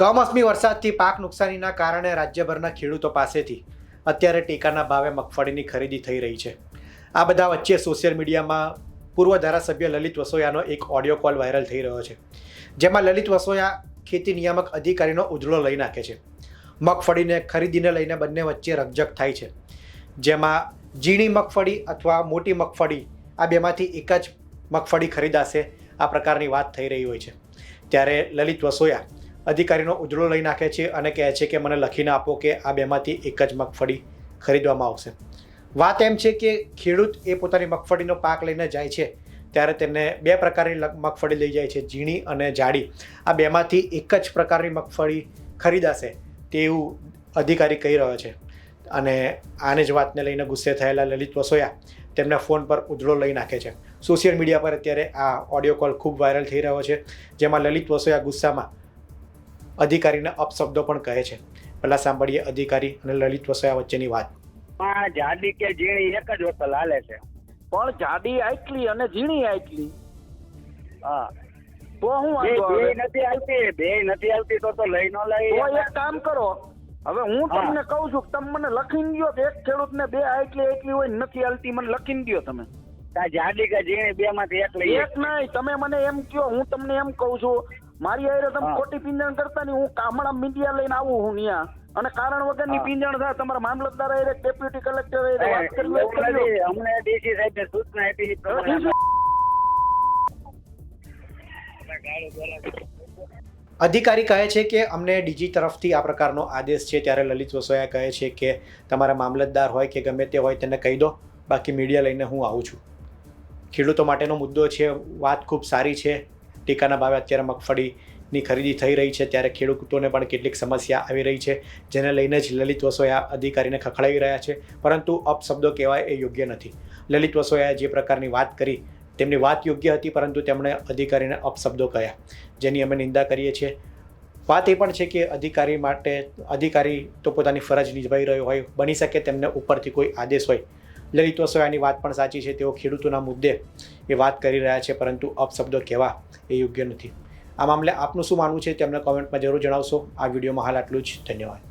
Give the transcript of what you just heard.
કમોસમી વરસાદથી પાક નુકસાનીના કારણે રાજ્યભરના ખેડૂતો પાસેથી અત્યારે ટેકાના ભાવે મગફળીની ખરીદી થઈ રહી છે। આ બધા વચ્ચે સોશિયલ મીડિયામાં પૂર્વ ધારાસભ્ય લલિત વસોયાનો એક ઓડિયો કોલ વાયરલ થઈ રહ્યો છે, જેમાં લલિત વસોયા ખેતી નિયામક અધિકારીનો ઉજળો લઈ નાખે છે। મગફળીને ખરીદીને લઈને બંને વચ્ચે રકઝક થાય છે, જેમાં ઝીણી મગફળી અથવા મોટી મગફળી આ બેમાંથી એક જ મગફળી ખરીદાશે આ પ્રકારની વાત થઈ રહી હોય છે। ત્યારે લલિત વસોયા અધિકારીનો ઉજળો લઈ નાખે છે અને કહે છે કે મને લખીને આપો કે આ બેમાંથી એક જ મગફળી ખરીદવામાં આવશે। વાત એમ છે કે ખેડૂત એ પોતાની મગફળીનો પાક લઈને જાય છે ત્યારે તેને બે પ્રકારની મગફળી લઈ જાય છે, ઝીણી અને જાડી। આ બેમાંથી એક જ પ્રકારની મગફળી ખરીદાશે તેવું અધિકારી કહી રહ્યો છે અને આને જ વાતને લઈને ગુસ્સે થયેલા લલિત વસોયા તેમના ફોન પર ઉજળો લઈ નાખે છે। સોશિયલ મીડિયા પર અત્યારે આ ઓડિયો કોલ ખૂબ વાયરલ થઈ રહ્યો છે, જેમાં લલિત વસોયા ગુસ્સામાં અધિકારીને અપશબ્દો પણ કહે છે। પહેલા સાંભળીએ અધિકારી અને લલિત વસોયા વચ્ચેની વાત। જાડી કે ઝીણી એક જ વસ્તુ હાલે છે, પણ જાડી આટલી અને ઝીણી આટલી, હા તો હું બે વાંધો આવે? નથી આવતી તો લઈ ન લઈ। તો એક કામ કરો, હવે હું તમને કહું છું કે તમે મને લખીને દો કે એક ખેડૂતને બે આટલી હોય નથી હાલતી, મને લખીને દો તમે। જાડી કે ઝીણી બે માંથી એક લઈ। એક નહીં, તમે મને એમ કહો, હું તમને એમ કહું છું મારી હારે તમે હા। ખોટી પીંજણ કરતા નહીં, હું હમણાં મીડિયા લઈને આવું હું ત્યાં અને કારણ વગરની હા। પીંજણ થાય તમારા મામલતદાર હારે ડેપ્યુટી કલેક્ટર હારે વાત કરી હોય તો કરી લો। અમને ડીસી સાહેબ ને સૂચના આપી એ પ્રમાણે અધિકારી કહે છે કે અમને ડીજી તરફથી આ પ્રકારનો આદેશ છે, ત્યારે લલિત વસોયા કહે છે કે તમારા મામલતદાર હોય કે ગમે તે હોય તેને કહી દો, બાકી મીડિયા લઈને હું આવું છું। ખેડૂતો માટેનો મુદ્દો છે, વાત ખૂબ સારી છે। ટેકાના ભાવે અત્યારે મગફળીની ખરીદી થઈ રહી છે, ત્યારે ખેડૂતોને પણ કેટલીક સમસ્યા આવી રહી છે, જેને લઈને જ લલિત વસોયા અધિકારીને ખખડાવી રહ્યા છે, પરંતુ અપશબ્દો કહેવાય એ યોગ્ય નથી। લલિત વસોયાએ જે પ્રકારની વાત કરી તેમની વાત યોગ્ય હતી, પરંતુ તેમણે અધિકારીને અપશબ્દો કહ્યા, જેની અમે નિંદા કરીએ છીએ। વાત એ પણ છે કે અધિકારી તો પોતાની ફરજ નિભાવી રહ્યો હોય, બની શકે તેમને ઉપરથી કોઈ આદેશ હોય। લલિત વસોયાની વાત પણ સાચી છે, તેઓ ખેડૂતોના મુદ્દે એ વાત કરી રહ્યા છે, પરંતુ અપશબ્દો કહેવા એ યોગ્ય નથી। આ મામલે આપનું શું માનવું છે તેમને કોમેન્ટમાં જરૂર જણાવશો। આ વિડીયોમાં હાલ આટલું જ, ધન્યવાદ।